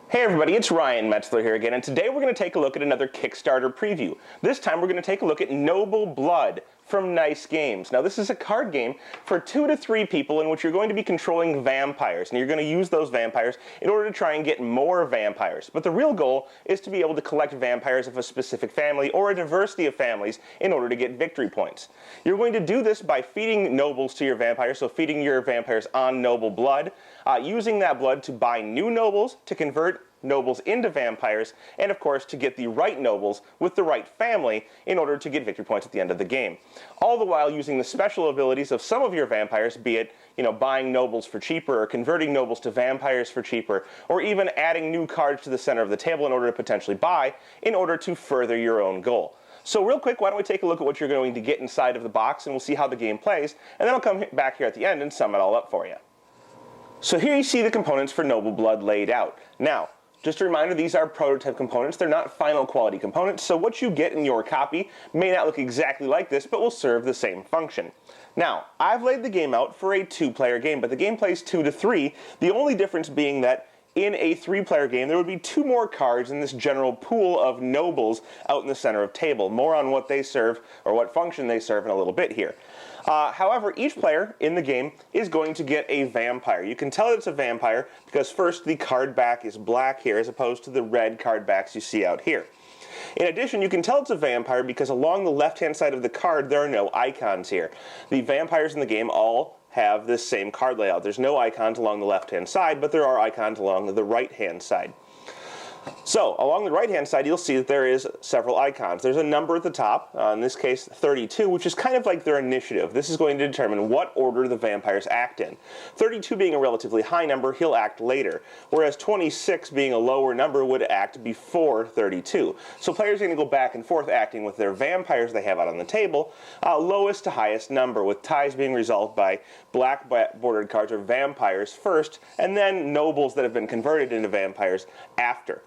Hey everybody, it's Ryan Metzler here again, and today we're going to take a look at another Kickstarter preview. This time we're going to take a look at Noble Blood from Nice Games. Now this is a card game for 2 to 3 people in which you're going to be controlling vampires, and you're going to use those vampires in order to try and get more vampires. But the real goal is to be able to collect vampires of a specific family or a diversity of families in order to get victory points. You're going to do this by feeding nobles to your vampires, so feeding your vampires on noble blood, using that blood to buy new nobles, to convert nobles into vampires, and of course to get the right nobles with the right family in order to get victory points at the end of the game. All the while using the special abilities of some of your vampires, be it, buying nobles for cheaper, or converting nobles to vampires for cheaper, or even adding new cards to the center of the table in order to potentially buy, in order to further your own goal. So real quick, why don't we take a look at what you're going to get inside of the box, and we'll see how the game plays, and then I'll come back here at the end and sum it all up for you. So here you see the components for Noble Blood laid out. Now, just a reminder, these are prototype components. They're not final quality components, so what you get in your copy may not look exactly like this, but will serve the same function. Now, I've laid the game out for a 2-player game, but the game plays 2 to 3, the only difference being that in a 3-player game, there would be 2 more cards in this general pool of nobles out in the center of table. More on what they serve, or what function they serve in a little bit here. However, each player in the game is going to get a vampire. You can tell it's a vampire because first, the card back is black here as opposed to the red card backs you see out here. In addition, you can tell it's a vampire because along the left-hand side of the card, there are no icons here. The vampires in the game all have this same card layout. There's no icons along the left-hand side, but there are icons along the right-hand side. So, along the right-hand side, you'll see that there is several icons. There's a number at the top, in this case 32, which is kind of like their initiative. This is going to determine what order the vampires act in. 32 being a relatively high number, he'll act later, whereas 26 being a lower number would act before 32. So players are going to go back and forth acting with their vampires they have out on the table, lowest to highest number, with ties being resolved by black bordered cards or vampires first, and then nobles that have been converted into vampires after.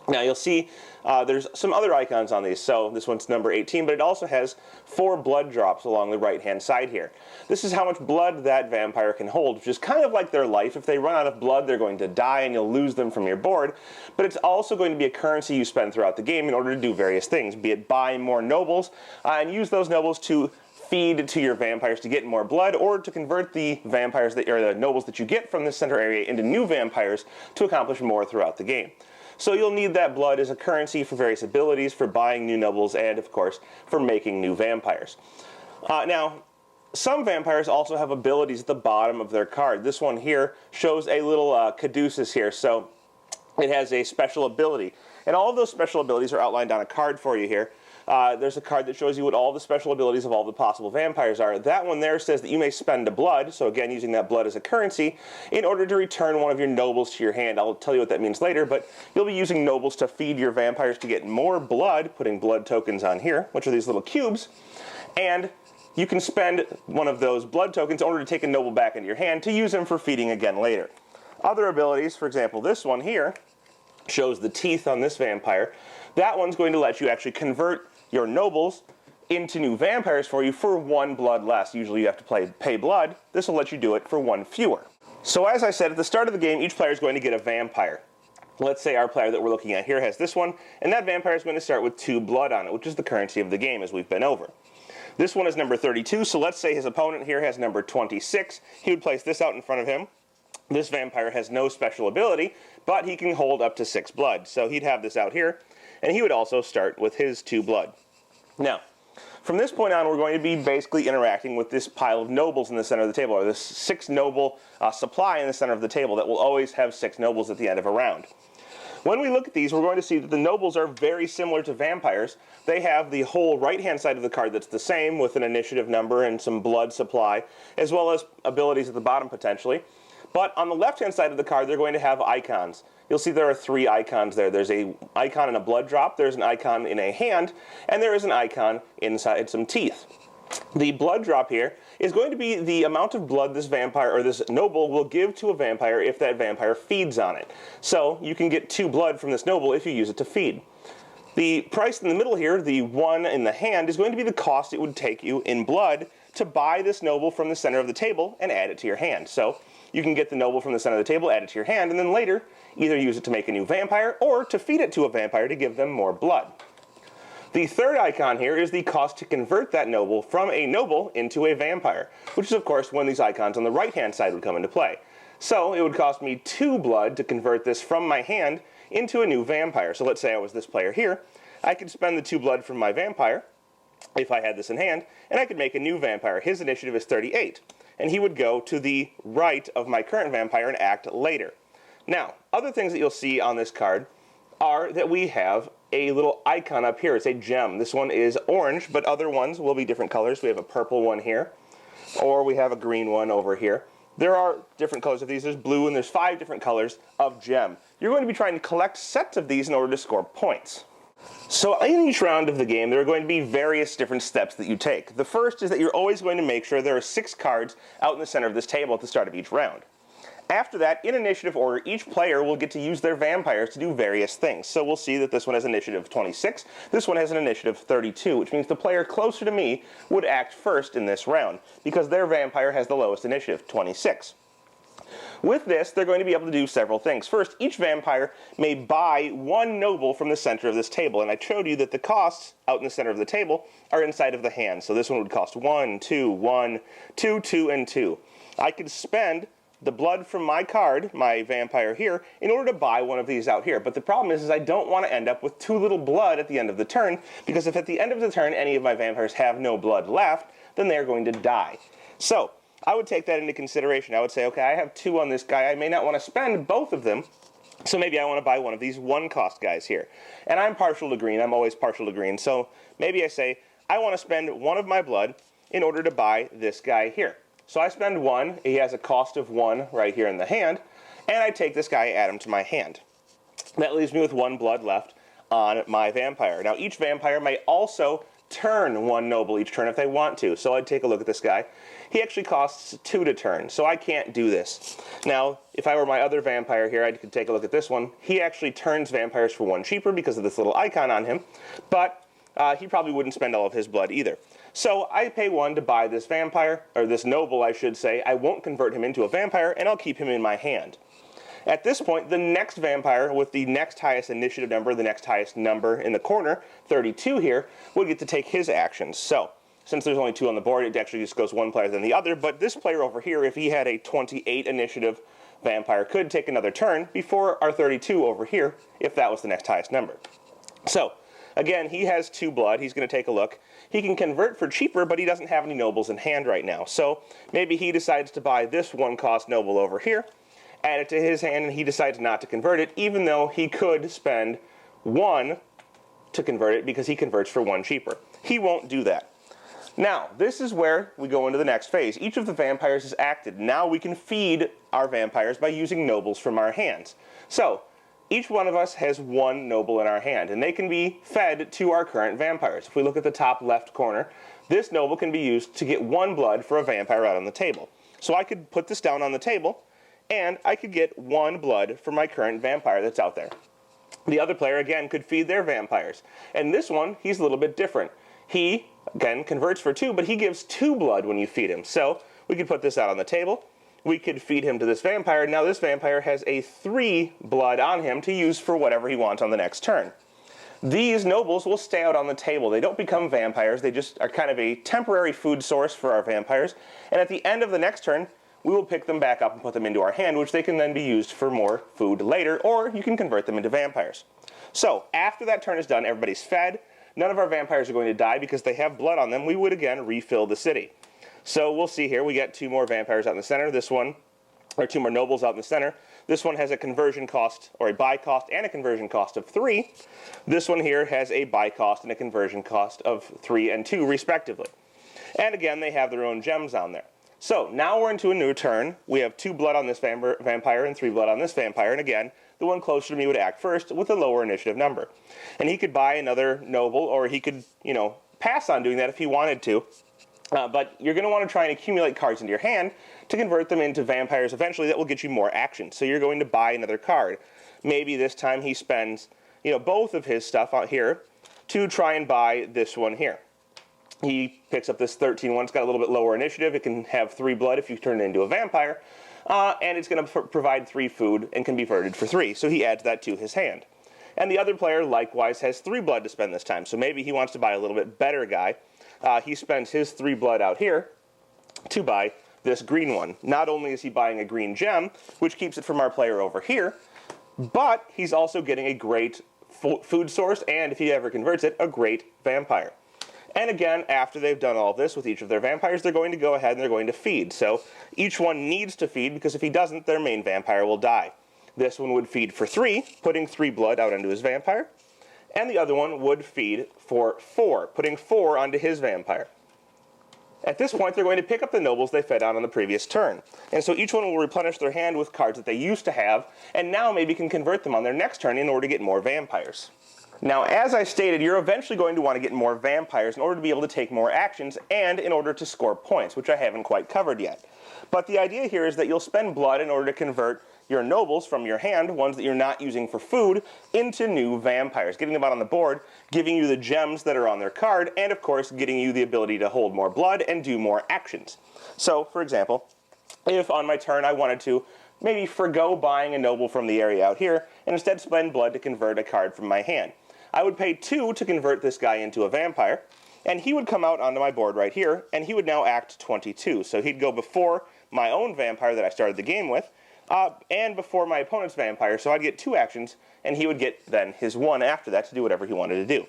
Now you'll see there's some other icons on these. So this one's number 18, but it also has 4 blood drops along the right-hand side here. This is how much blood that vampire can hold, which is kind of like their life. If they run out of blood, they're going to die and you'll lose them from your board. But it's also going to be a currency you spend throughout the game in order to do various things, be it buy more nobles and use those nobles to feed to your vampires to get more blood, or to convert the vampires or the nobles that you get from this center area into new vampires to accomplish more throughout the game. So you'll need that blood as a currency for various abilities, for buying new nobles, and of course for making new vampires. Now, some vampires also have abilities at the bottom of their card. This one here shows a little caduceus here, so it has a special ability. And all of those special abilities are outlined on a card for you here. There's a card that shows you what all the special abilities of all the possible vampires are. That one there says that you may spend a blood, so again using that blood as a currency, in order to return one of your nobles to your hand. I'll tell you what that means later, but you'll be using nobles to feed your vampires to get more blood, putting blood tokens on here, which are these little cubes, and you can spend one of those blood tokens in order to take a noble back into your hand to use him for feeding again later. Other abilities, for example, this one here shows the teeth on this vampire. That one's going to let you actually convert your nobles into new vampires for you for 1 blood less. Usually you have to pay blood. This will let you do it for 1 fewer. So as I said, at the start of the game, each player is going to get a vampire. Let's say our player that we're looking at here has this one, and that vampire is going to start with 2 blood on it, which is the currency of the game, as we've been over. This one is number 32, so let's say his opponent here has number 26. He would place this out in front of him. This vampire has no special ability, but he can hold up to 6 blood. So he'd have this out here, and he would also start with his 2 blood. Now, from this point on, we're going to be basically interacting with this pile of nobles in the center of the table, or this 6 noble supply in the center of the table that will always have 6 nobles at the end of a round. When we look at these, we're going to see that the nobles are very similar to vampires. They have the whole right-hand side of the card that's the same, with an initiative number and some blood supply, as well as abilities at the bottom potentially. But on the left-hand side of the card, they're going to have icons. You'll see there are 3 icons there. There's an icon in a blood drop, there's an icon in a hand, and there is an icon inside some teeth. The blood drop here is going to be the amount of blood this vampire or this noble will give to a vampire if that vampire feeds on it. So you can get 2 blood from this noble if you use it to feed. The price in the middle here, the 1 in the hand, is going to be the cost it would take you in blood to buy this noble from the center of the table and add it to your hand. So you can get the noble from the center of the table, add it to your hand, and then later either use it to make a new vampire or to feed it to a vampire to give them more blood. The third icon here is the cost to convert that noble from a noble into a vampire, which is of course when these icons on the right hand side would come into play. So it would cost me 2 blood to convert this from my hand into a new vampire. So let's say I was this player here. I could spend the 2 blood from my vampire, if I had this in hand, and I could make a new vampire. His initiative is 38, and he would go to the right of my current vampire and act later. Now, other things that you'll see on this card are that we have a little icon up here. It's a gem. This one is orange, but other ones will be different colors. We have a purple one here, or we have a green one over here. There are different colors of these. There's blue, and there's 5 different colors of gem. You're going to be trying to collect sets of these in order to score points. So in each round of the game, there are going to be various different steps that you take. The first is that you're always going to make sure there are 6 cards out in the center of this table at the start of each round. After that, in initiative order, each player will get to use their vampires to do various things. So we'll see that this one has initiative 26, this one has an initiative 32, which means the player closer to me would act first in this round, because their vampire has the lowest initiative, 26. With this, they're going to be able to do several things. First, each vampire may buy 1 noble from the center of this table, and I showed you that the costs out in the center of the table are inside of the hand. So this one would cost 1, 2, 1, 2, 2, and 2. I could spend the blood from my card, my vampire here, in order to buy one of these out here. But the problem is I don't want to end up with too little blood at the end of the turn, because if at the end of the turn any of my vampires have no blood left, then they're going to die. So I would take that into consideration. I would say, okay, I have 2 on this guy. I may not want to spend both of them, so maybe I want to buy one of these 1-cost guys here. And I'm partial to green. I'm always partial to green. So maybe I say, I want to spend 1 of my blood in order to buy this guy here. So I spend 1, he has a cost of 1 right here in the hand, and I take this guy, add him to my hand. That leaves me with 1 blood left on my vampire. Now each vampire may also turn 1 noble each turn if they want to. So I'd take a look at this guy. He actually costs 2 to turn, so I can't do this. Now, if I were my other vampire here, I could take a look at this one. He actually turns vampires for 1 cheaper because of this little icon on him, but he probably wouldn't spend all of his blood either. So I pay 1 to buy this vampire, or this noble I should say. I won't convert him into a vampire, and I'll keep him in my hand. At this point, the next vampire with the next highest initiative number, the next highest number in the corner, 32 here, will get to take his actions. So, since there's only 2 on the board, it actually just goes one player than the other, but this player over here, if he had a 28 initiative vampire, could take another turn before our 32 over here, if that was the next highest number. So, again, he has 2 blood. He's going to take a look. He can convert for cheaper, but he doesn't have any nobles in hand right now. So maybe he decides to buy this 1-cost noble over here, add it to his hand, and he decides not to convert it, even though he could spend 1 to convert it because he converts for 1 cheaper. He won't do that. Now, this is where we go into the next phase. Each of the vampires is acted. Now we can feed our vampires by using nobles from our hands. So, each one of us has 1 noble in our hand, and they can be fed to our current vampires. If we look at the top left corner, this noble can be used to get 1 blood for a vampire out on the table. So I could put this down on the table, and I could get 1 blood for my current vampire that's out there. The other player, again, could feed their vampires. And this one, he's a little bit different. He, again, converts for 2, but he gives 2 blood when you feed him. So we could put this out on the table. We could feed him to this vampire. Now this vampire has a 3 blood on him to use for whatever he wants on the next turn. These nobles will stay out on the table. They don't become vampires. They just are kind of a temporary food source for our vampires. And at the end of the next turn, we will pick them back up and put them into our hand, which they can then be used for more food later, or you can convert them into vampires. So after that turn is done, everybody's fed. None of our vampires are going to die because they have blood on them. We would again refill the city. So we'll see here, we get 2 more vampires out in the center. This one, or 2 more nobles out in the center. This one has a conversion cost, or a buy cost and a conversion cost of 3. This one here has a buy cost and a conversion cost of 3 and 2 respectively. And again, they have their own gems on there. So now we're into a new turn. We have 2 blood on this vampire and 3 blood on this vampire. And again, the one closer to me would act first with a lower initiative number. And he could buy another noble, or he could, pass on doing that if he wanted to. But you're going to want to try and accumulate cards into your hand to convert them into vampires eventually. That will get you more action. So you're going to buy another card. Maybe this time he spends, both of his stuff out here to try and buy this one here. He picks up this 13 one. It's got a little bit lower initiative. It can have 3 blood if you turn it into a vampire. And it's going to provide 3 food and can be converted for 3. So he adds that to his hand. And the other player likewise has 3 blood to spend this time. So maybe he wants to buy a little bit better guy. He spends his 3 blood out here to buy this green one. Not only is he buying a green gem, which keeps it from our player over here, but he's also getting a great food source, and if he ever converts it, a great vampire. And again, after they've done all this with each of their vampires, they're going to go ahead and they're going to feed. So each one needs to feed, because if he doesn't, their main vampire will die. This one would feed for 3, putting 3 blood out onto his vampire. And the other one would feed for 4, putting 4 onto his vampire. At this point, they're going to pick up the nobles they fed on the previous turn. And so each one will replenish their hand with cards that they used to have, and now maybe can convert them on their next turn in order to get more vampires. Now, as I stated, you're eventually going to want to get more vampires in order to be able to take more actions and in order to score points, which I haven't quite covered yet. But the idea here is that you'll spend blood in order to convert your nobles from your hand, ones that you're not using for food, into new vampires, getting them out on the board, giving you the gems that are on their card, and of course getting you the ability to hold more blood and do more actions. So, for example, if on my turn I wanted to maybe forgo buying a noble from the area out here, and instead spend blood to convert a card from my hand, I would pay 2 to convert this guy into a vampire, and he would come out onto my board right here, and he would now act 22. So he'd go before my own vampire that I started the game with, and before my opponent's vampire, so I'd get 2 actions, and he would get then his 1 after that to do whatever he wanted to do.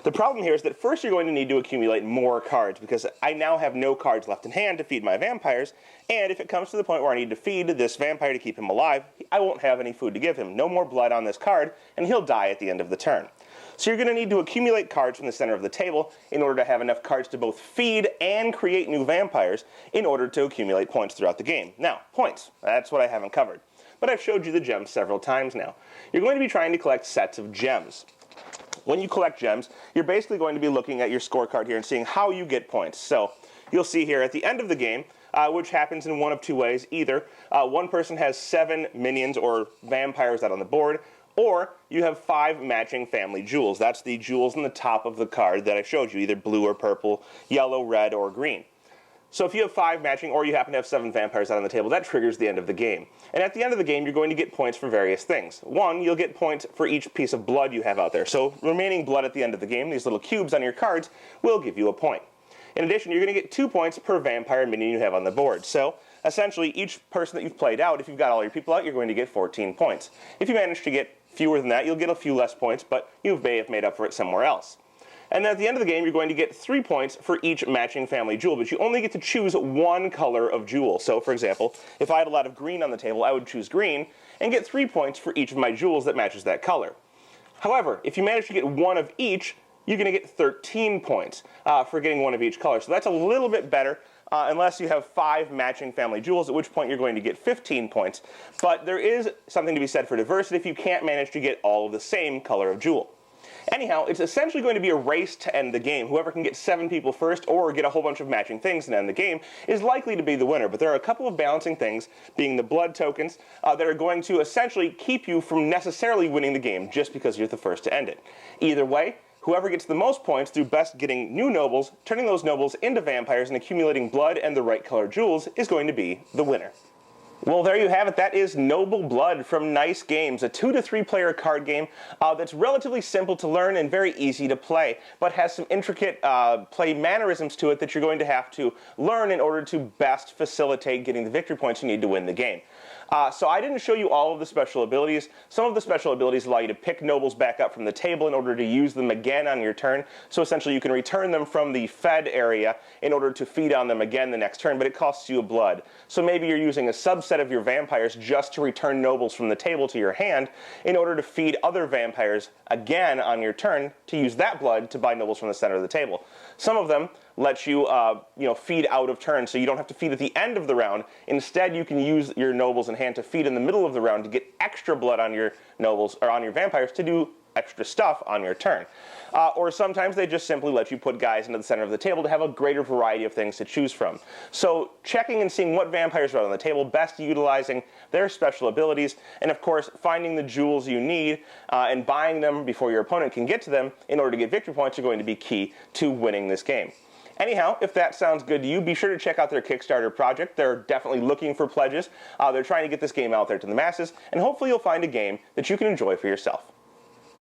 The problem here is that first you're going to need to accumulate more cards, because I now have no cards left in hand to feed my vampires, and if it comes to the point where I need to feed this vampire to keep him alive, I won't have any food to give him. No more blood on this card, and he'll die at the end of the turn. So you're going to need to accumulate cards from the center of the table in order to have enough cards to both feed and create new vampires in order to accumulate points throughout the game. Now, points, that's what I haven't covered. But I've showed you the gems several times now. You're going to be trying to collect sets of gems. When you collect gems, you're basically going to be looking at your scorecard here and seeing how you get points. So you'll see here at the end of the game, which happens in one of 2 ways. Either one person has 7 minions or vampires out on the board, or you have 5 matching family jewels. That's the jewels on the top of the card that I showed you, either blue or purple, yellow, red, or green. So if you have 5 matching, or you happen to have 7 vampires out on the table, that triggers the end of the game. And at the end of the game, you're going to get points for various things. 1, you'll get points for each piece of blood you have out there. So remaining blood at the end of the game, these little cubes on your cards, will give you a point. In addition, you're going to get 2 points per vampire minion you have on the board. So essentially, each person that you've played out, if you've got all your people out, you're going to get 14 points. If you manage to get fewer than that, you'll get a few less points, but you may have made up for it somewhere else. And then at the end of the game, you're going to get 3 points for each matching family jewel, but you only get to choose 1 color of jewel. So, for example, if I had a lot of green on the table, I would choose green and get 3 points for each of my jewels that matches that color. However, if you manage to get 1 of each, you're going to get 13 points for getting 1 of each color. So that's a little bit better, unless you have 5 matching family jewels, at which point you're going to get 15 points. But there is something to be said for diversity if you can't manage to get all of the same color of jewel. Anyhow, it's essentially going to be a race to end the game. Whoever can get 7 people first or get a whole bunch of matching things and end the game is likely to be the winner. But there are a couple of balancing things, being the blood tokens, that are going to essentially keep you from necessarily winning the game just because you're the first to end it. Either way, whoever gets the most points through best getting new nobles, turning those nobles into vampires, and accumulating blood and the right color jewels is going to be the winner. Well, there you have it. That is Noble Blood from Nice Games, a 2 to 3 player card game that's relatively simple to learn and very easy to play, but has some intricate play mannerisms to it that you're going to have to learn in order to best facilitate getting the victory points you need to win the game. So I didn't show you all of the special abilities. Some of the special abilities allow you to pick nobles back up from the table in order to use them again on your turn. So essentially you can return them from the fed area in order to feed on them again the next turn, but it costs you a blood. So maybe you're using a subset of your vampires just to return nobles from the table to your hand in order to feed other vampires again on your turn to use that blood to buy nobles from the center of the table. Some of them let you, feed out of turn, so you don't have to feed at the end of the round. Instead, you can use your nobles in hand to feed in the middle of the round to get extra blood on your nobles, or on your vampires, to do extra stuff on your turn. Or sometimes they just simply let you put guys into the center of the table to have a greater variety of things to choose from. So checking and seeing what vampires are on the table, best utilizing their special abilities, and of course finding the jewels you need and buying them before your opponent can get to them in order to get victory points are going to be key to winning this game. Anyhow, if that sounds good to you, be sure to check out their Kickstarter project. They're definitely looking for pledges. They're trying to get this game out there to the masses, and hopefully you'll find a game that you can enjoy for yourself.